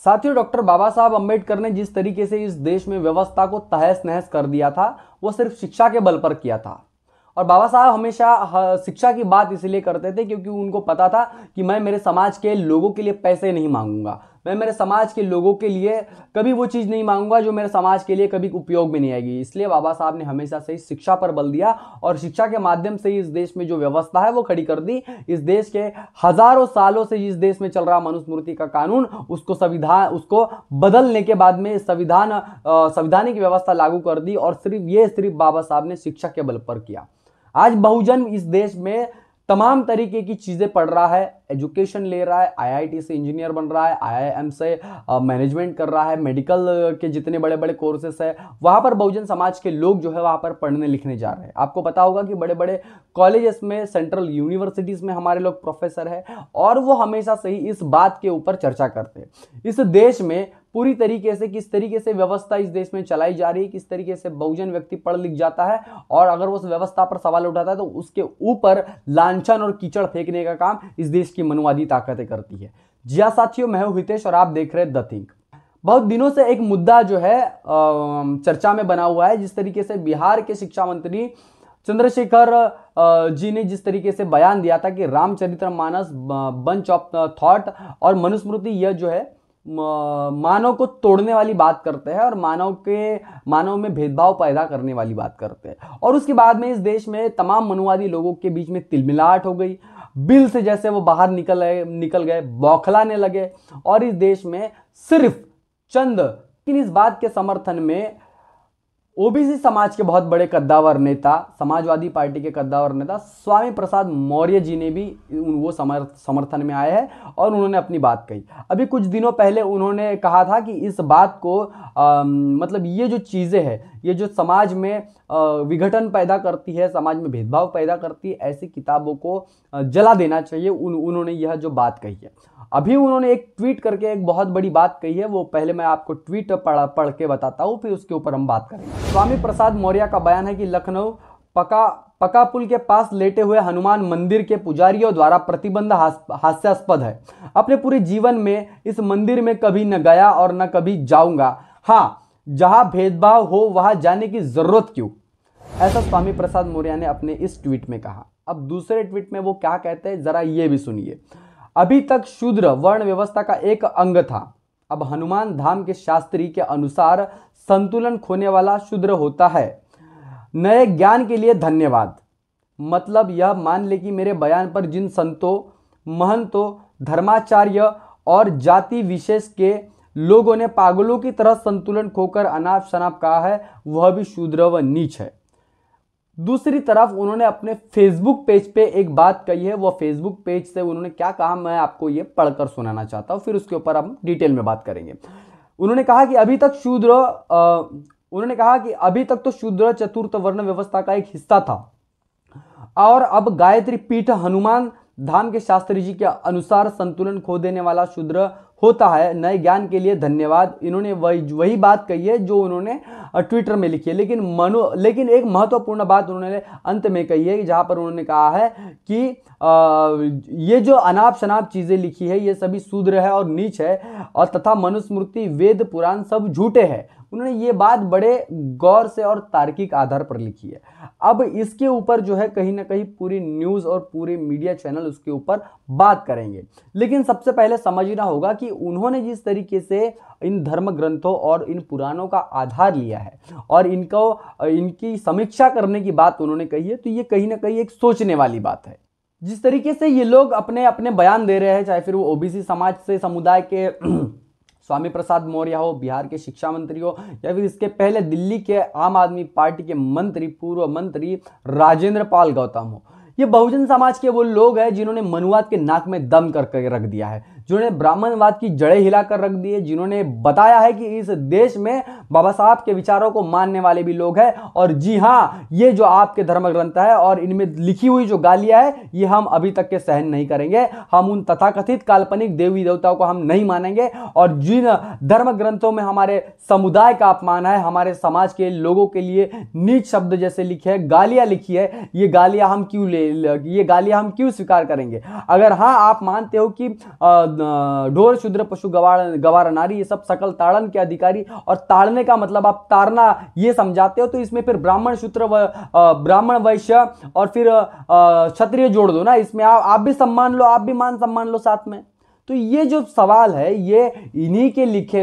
साथियों, डॉक्टर बाबा साहब अम्बेडकर ने जिस तरीके से इस देश में व्यवस्था को तहस नहस कर दिया था, वो सिर्फ शिक्षा के बल पर किया था। और बाबा साहब हमेशा शिक्षा की बात इसलिए करते थे क्योंकि उनको पता था कि मैं मेरे समाज के लोगों के लिए पैसे नहीं मांगूंगा, मैं मेरे समाज के लोगों के लिए कभी वो चीज़ नहीं मांगूंगा जो मेरे समाज के लिए कभी उपयोग में नहीं आएगी। इसलिए बाबा साहब ने हमेशा से शिक्षा पर बल दिया और शिक्षा के माध्यम से इस देश में जो व्यवस्था है वो खड़ी कर दी। इस देश के हजारों सालों से इस देश में चल रहा मनुस्मृति का कानून, उसको बदलने के बाद में संविधानिक व्यवस्था लागू कर दी और सिर्फ बाबा साहब ने शिक्षा के बल पर किया। आज बहुजन इस देश में तमाम तरीके की चीजें पढ़ रहा है, एजुकेशन ले रहा है, आईआईटी से इंजीनियर बन रहा है, आईआईएम से मैनेजमेंट कर रहा है, मेडिकल के जितने बड़े बड़े कोर्सेस है वहां पर बहुजन समाज के लोग जो है वहां पर पढ़ने लिखने जा रहे हैं। आपको पता होगा कि बड़े बड़े कॉलेजेस में, सेंट्रल यूनिवर्सिटीज में हमारे लोग प्रोफेसर है और वो हमेशा से ही इस बात के ऊपर चर्चा करते हैं इस देश में पूरी तरीके से किस तरीके से व्यवस्था इस देश में चलाई जा रही है, किस तरीके से बहुजन व्यक्ति पढ़ लिख जाता है और अगर वो उस व्यवस्था पर सवाल उठाता है तो उसके ऊपर लांछन और कीचड़ फेंकने का काम इस देश की मनुवादी ताकतें करती है। जी हाँ साथियों, मैं हूं हितेश और आप देख रहे हैं द थिंक। बहुत दिनों से एक मुद्दा जो है चर्चा में बना हुआ है, जिस तरीके से बिहार के शिक्षा मंत्री चंद्रशेखर जी ने जिस तरीके से बयान दिया था कि रामचरितमानस बंच ऑफ थॉट और मनुस्मृति यह जो है मानव को तोड़ने वाली बात करते हैं और मानव में भेदभाव पैदा करने वाली बात करते हैं। और उसके बाद में इस देश में तमाम मनुवादी लोगों के बीच में तिलमिलाहट हो गई, बिल से जैसे वो बाहर निकल गए, बौखलाने लगे और इस देश में सिर्फ चंद इस बात के समर्थन में ओबीसी समाज के बहुत बड़े कद्दावर नेता, समाजवादी पार्टी के कद्दावर नेता स्वामी प्रसाद मौर्य जी ने भी वो समर्थन में आए हैं और उन्होंने अपनी बात कही। अभी कुछ दिनों पहले उन्होंने कहा था कि इस बात को मतलब ये जो चीज़ें हैं, ये जो समाज में विघटन पैदा करती है, समाज में भेदभाव पैदा करती है, ऐसी किताबों को जला देना चाहिए। उन्होंने यह जो बात कही है, अभी उन्होंने एक ट्वीट करके एक बहुत बड़ी बात कही है, वो पहले मैं आपको ट्वीट पढ़ के बताता हूँ, फिर उसके ऊपर हम बात करेंगे। स्वामी प्रसाद मौर्य का बयान है कि लखनऊ पका पुल के पास लेटे हुए हनुमान मंदिर के पुजारियों द्वारा प्रतिबंध हास्यास्पद है। अपने पूरे जीवन में इस मंदिर में कभी न गया और न कभी जाऊंगा। हाँ, जहां भेदभाव हो वहां जाने की जरूरत क्यों, ऐसा स्वामी प्रसाद मौर्य ने अपने इस ट्वीट में कहा। अब दूसरे ट्वीट में वो क्या कहते हैं जरा ये भी सुनिए। अभी तक शूद्र वर्ण व्यवस्था का एक अंग था, अब हनुमान धाम के शास्त्री के अनुसार संतुलन खोने वाला शूद्र होता है। नए ज्ञान के लिए धन्यवाद। मतलब यह मान ले कि मेरे बयान पर जिन संतों, महंतों, धर्माचार्य और जाति विशेष के लोगों ने पागलों की तरह संतुलन खोकर अनाप शनाप कहा है, वह भी शूद्र व नीच है। दूसरी तरफ उन्होंने अपने फेसबुक पेज पे एक बात कही है, वो फेसबुक पेज से उन्होंने क्या कहा मैं आपको ये पढ़कर सुनाना चाहता हूँ, फिर उसके ऊपर हम डिटेल में बात करेंगे। उन्होंने कहा कि अभी तक तो शूद्र चतुर्थ वर्ण व्यवस्था का एक हिस्सा था और अब गायत्री पीठ हनुमान धाम के शास्त्री जी के अनुसार संतुलन खो देने वाला शूद्र होता है। नए ज्ञान के लिए धन्यवाद। इन्होंने वही बात कही है जो उन्होंने ट्विटर में लिखी है, लेकिन एक महत्वपूर्ण बात उन्होंने अंत में कही है जहां पर उन्होंने कहा है कि ये जो अनाप शनाप चीजें लिखी है ये सभी शूद्र है और नीच है और तथा मनुस्मृति, वेद, पुराण सब झूठे हैं। उन्होंने ये बात बड़े गौर से और तार्किक आधार पर लिखी है। अब इसके ऊपर जो है कहीं ना कहीं पूरी न्यूज़ और पूरे मीडिया चैनल उसके ऊपर बात करेंगे, लेकिन सबसे पहले समझना होगा कि उन्होंने जिस तरीके से इन धर्म ग्रंथों और इन पुराणों का आधार लिया है और इनकी समीक्षा करने की बात उन्होंने कही है, तो ये कहीं ना कहीं एक सोचने वाली बात है। जिस तरीके से ये लोग अपने अपने बयान दे रहे हैं, चाहे फिर वो ओबीसी समाज से समुदाय के स्वामी प्रसाद मौर्य हो, बिहार के शिक्षा मंत्री हो, या फिर इसके पहले दिल्ली के आम आदमी पार्टी के मंत्री, पूर्व मंत्री राजेंद्र पाल गौतम हो, ये बहुजन समाज के वो लोग हैं जिन्होंने मनुवाद के नाक में दम करके रख दिया है, जिन्होंने ब्राह्मणवाद की जड़ें हिलाकर रख दी है, जिन्होंने बताया है कि इस देश में बाबा साहब के विचारों को मानने वाले भी लोग हैं। और जी हाँ, ये जो आपके धर्म ग्रंथ है और इनमें लिखी हुई जो गालियां है ये हम अभी तक के सहन नहीं करेंगे। हम उन तथाकथित काल्पनिक देवी देवताओं को हम नहीं मानेंगे और जिन धर्म ग्रंथों में हमारे समुदाय का अपमान है, हमारे समाज के लोगों के लिए नीच शब्द जैसे लिखे है, गालियां लिखी है, ये गालियां हम क्यों स्वीकार करेंगे। अगर हाँ आप मानते हो कि ढोर शूद्र पशु गवार नारी, ये सब सकल ताड़न के अधिकारी। और ताड़ने का मतलब आप ताड़ना ये समझाते हो, तो इसमें फिर ब्राह्मण शूद्र ब्राह्मण वैश्य और फिर क्षत्रिय जोड़ दो ना, इसमें आप भी सम्मान लो, आप भी मान सम्मान लो साथ में। तो ये जो सवाल है ये इन्हीं के लिखे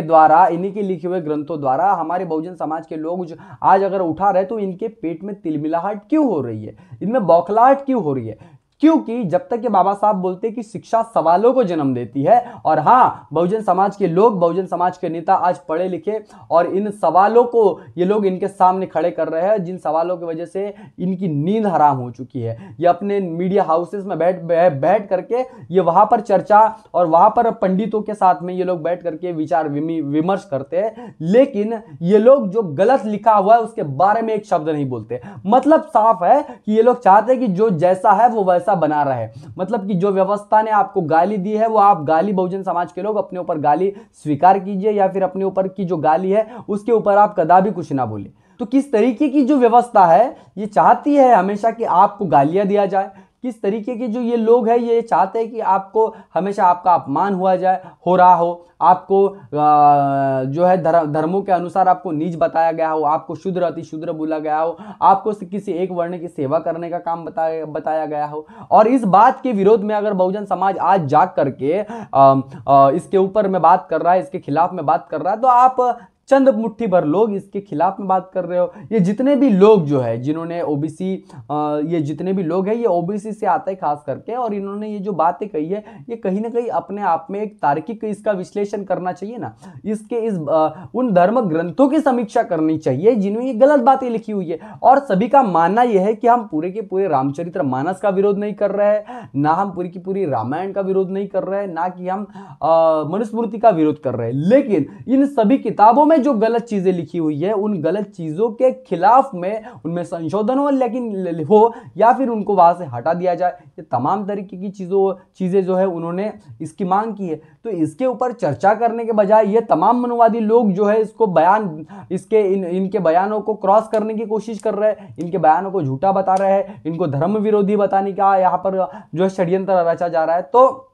हुए ग्रंथों द्वारा हमारे बहुजन समाज के लोग जो आज अगर उठा रहे, तो इनके पेट में तिलमिलाहट क्यों हो रही है, इनमें बौखलाहट क्यों हो रही है? क्योंकि जब तक ये बाबा साहब बोलते हैं कि शिक्षा सवालों को जन्म देती है, और हाँ, बहुजन समाज के लोग, बहुजन समाज के नेता आज पढ़े लिखे, और इन सवालों को ये लोग इनके सामने खड़े कर रहे हैं, जिन सवालों की वजह से इनकी नींद हराम हो चुकी है। ये अपने मीडिया हाउसेस में बैठ करके ये वहां पर चर्चा और वहां पर पंडितों के साथ में ये लोग बैठ करके विचार विमर्श करते हैं, लेकिन ये लोग जो गलत लिखा हुआ है उसके बारे में एक शब्द नहीं बोलते। मतलब साफ है कि ये लोग चाहते हैं कि जो जैसा है वो वैसा बना रहे, मतलब कि जो व्यवस्था ने आपको गाली दी है वो आप गाली, बहुजन समाज के लोग अपने ऊपर गाली स्वीकार कीजिए, या फिर अपने ऊपर की जो गाली है उसके ऊपर आप कदापि कुछ ना बोले। तो किस तरीके की जो व्यवस्था है ये चाहती है हमेशा कि आपको गालियां दिया जाए, किस तरीके के जो ये लोग हैं ये चाहते हैं कि आपको हमेशा आपका अपमान हो रहा हो, आपको जो है धर्मों के अनुसार आपको नीच बताया गया हो, आपको शूद्र अति शूद्र बोला गया हो, आपको किसी एक वर्ण की सेवा करने का काम बताया गया हो। और इस बात के विरोध में अगर बहुजन समाज आज जाग करके इसके ऊपर में बात कर रहा है, इसके खिलाफ में बात कर रहा है, तो आप चंद मुट्ठी भर लोग इसके खिलाफ में बात कर रहे हो। ये जितने भी लोग जो है जिन्होंने ओबीसी, ये जितने भी लोग हैं ये ओबीसी से आते हैं खास करके, और इन्होंने ये जो बातें कही है ये कहीं ना कहीं अपने आप में एक तार्किक इसका विश्लेषण करना चाहिए ना, इसके उन धर्म ग्रंथों की समीक्षा करनी चाहिए जिनमें ये गलत बातें लिखी हुई है। और सभी का मानना यह है कि हम पूरे के पूरे रामचरितमानस का विरोध नहीं कर रहे हैं, ना हम पूरी की पूरी रामायण का विरोध नहीं कर रहे हैं, ना कि हम मनुस्मृति का विरोध कर रहे हैं, लेकिन इन सभी किताबों में जो गलत चीजें लिखी हुई है उन गलत चीजों के खिलाफ में उनमें संशोधन हो, लेकिन हो या फिर उनको वहां से हटा दिया जाए। ये तमाम तरीके की चीजें जो है उन्होंने इसकी मांग की है। तो इसके ऊपर चर्चा करने के बजाय ये तमाम मनुवादी लोग जो है इसको इनके बयानों को क्रॉस करने की कोशिश कर रहे हैं, इनके बयानों को झूठा बता रहे हैं, इनको धर्म विरोधी बताने का यहाँ पर जो है षड्यंत्र रचा जा रहा है। तो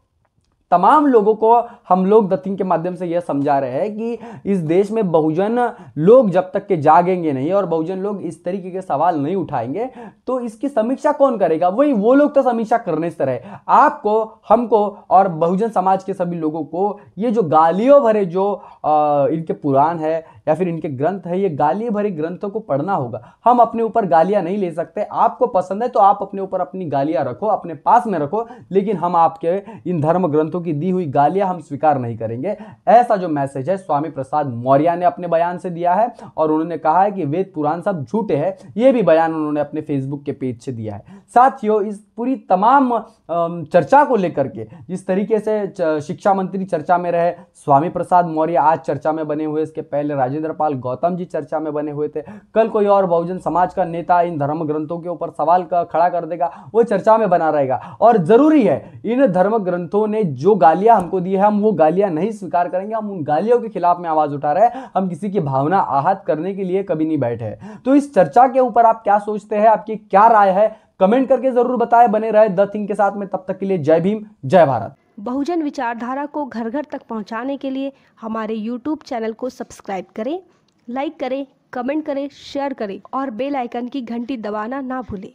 तमाम लोगों को हम लोग दत्तिंग के माध्यम से यह समझा रहे हैं कि इस देश में बहुजन लोग जब तक के जागेंगे नहीं और बहुजन लोग इस तरीके के सवाल नहीं उठाएंगे तो इसकी समीक्षा कौन करेगा? वही वो लोग तो समीक्षा करने से रहे। आपको, हमको और बहुजन समाज के सभी लोगों को ये जो गालियों भरे जो इनके पुराण है या फिर इनके ग्रंथ है, ये गालियां भरे ग्रंथों को पढ़ना होगा। हम अपने ऊपर गालियां नहीं ले सकते। आपको पसंद है तो आप अपने ऊपर अपनी गालियां रखो, अपने पास में रखो, लेकिन हम आपके इन धर्म ग्रंथों की दी हुई गालियां हम स्वीकार नहीं करेंगे। ऐसा जो मैसेज है स्वामी प्रसाद मौर्य ने अपने बयान से दिया है और उन्होंने कहा है कि वेद पुराण सब झूठे हैं। यह भी बयान उन्होंने अपने फेसबुक के पेज से दिया है। साथियों, इस पूरी तमाम चर्चा को लेकर के जिस तरीके से शिक्षा मंत्री चर्चा में रहे, स्वामी प्रसाद मौर्य आज चर्चा में बने हुए, इसके पहले राजेंद्र पाल गौतम जी चर्चा में बने हुए थे, कल कोई और बहुजन समाज का नेता इन धर्म ग्रंथों के ऊपर सवाल खड़ा कर देगा, वो चर्चा में बना रहेगा। और जरूरी है, इन धर्म ग्रंथों ने जो गालियां हमको दी है हम वो गालियां नहीं स्वीकार करेंगे। हम उन गालियों के खिलाफ में आवाज उठा रहे हैं, हम किसी की भावना आहत करने के लिए कभी नहीं बैठे। तो इस चर्चा के ऊपर आप क्या सोचते हैं, आपकी क्या राय है, कमेंट करके जरूर बताएं। बने रहे द थिंग के साथ में, तब तक के लिए जय भीम, जय भारत। बहुजन विचारधारा को घर घर तक पहुंचाने के लिए हमारे YouTube चैनल को सब्सक्राइब करें, लाइक करें, कमेंट करें, शेयर करें और बेल आइकन की घंटी दबाना ना भूलें।